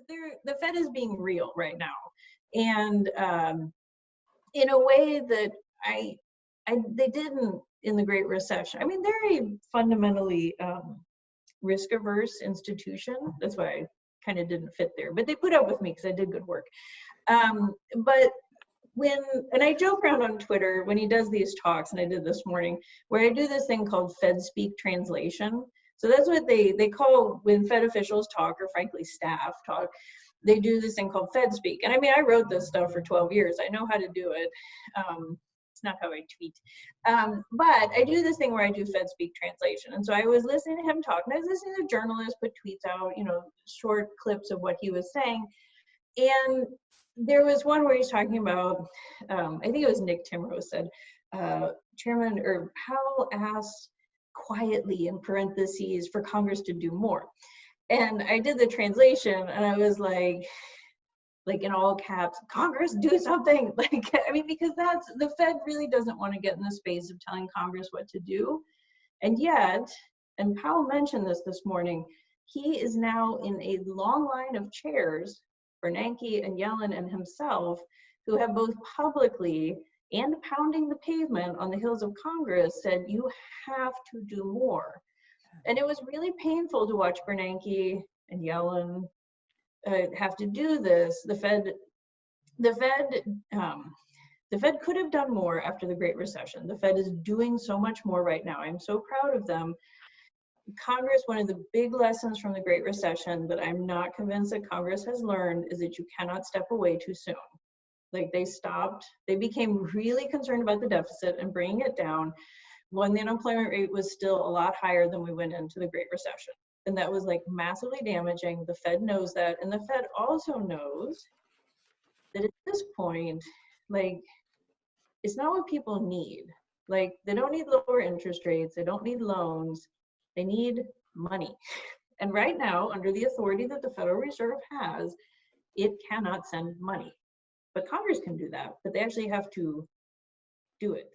the Fed is being real right now, and in a way that they didn't in the Great Recession. I mean, they're a fundamentally risk-averse institution. That's why I kind of didn't fit there, but they put up with me because I did good work. But and I joke around on Twitter when he does these talks, and I did this morning, where I do this thing called FedSpeak translation. So that's what they call, when Fed officials talk, or frankly staff talk, they do this thing called FedSpeak. And I mean, I wrote this stuff for 12 years. I know how to do it. It's not how I tweet. But I do this thing where I do FedSpeak translation. And so I was listening to him talk, and I was listening to journalists put tweets out, you know, short clips of what he was saying. And there was one where he's talking about, I think it was Nick Timrose said, Chairman, or Powell asked quietly in parentheses for Congress to do more. And I did the translation, and I was like in all caps, Congress, do something. Like, I mean, because the Fed really doesn't want to get in the space of telling Congress what to do. And yet, and Powell mentioned this morning, he is now in a long line of chairs, Bernanke and Yellen and himself, who have both publicly and pounding the pavement on the hills of Congress said, you have to do more. And it was really painful to watch Bernanke and Yellen have to do this. The Fed could have done more after the Great Recession. The Fed is doing so much more right now. I'm so proud of them. Congress, one of the big lessons from the Great Recession that I'm not convinced that Congress has learned is that you cannot step away too soon. Like, they became really concerned about the deficit and bringing it down when the unemployment rate was still a lot higher than we went into the Great Recession. And that was like massively damaging. The Fed knows that. And the Fed also knows that at this point, like, it's not what people need. Like, they don't need lower interest rates. They don't need loans. They need money. And right now, under the authority that the Federal Reserve has, it cannot send money. But Congress can do that, but they actually have to do it.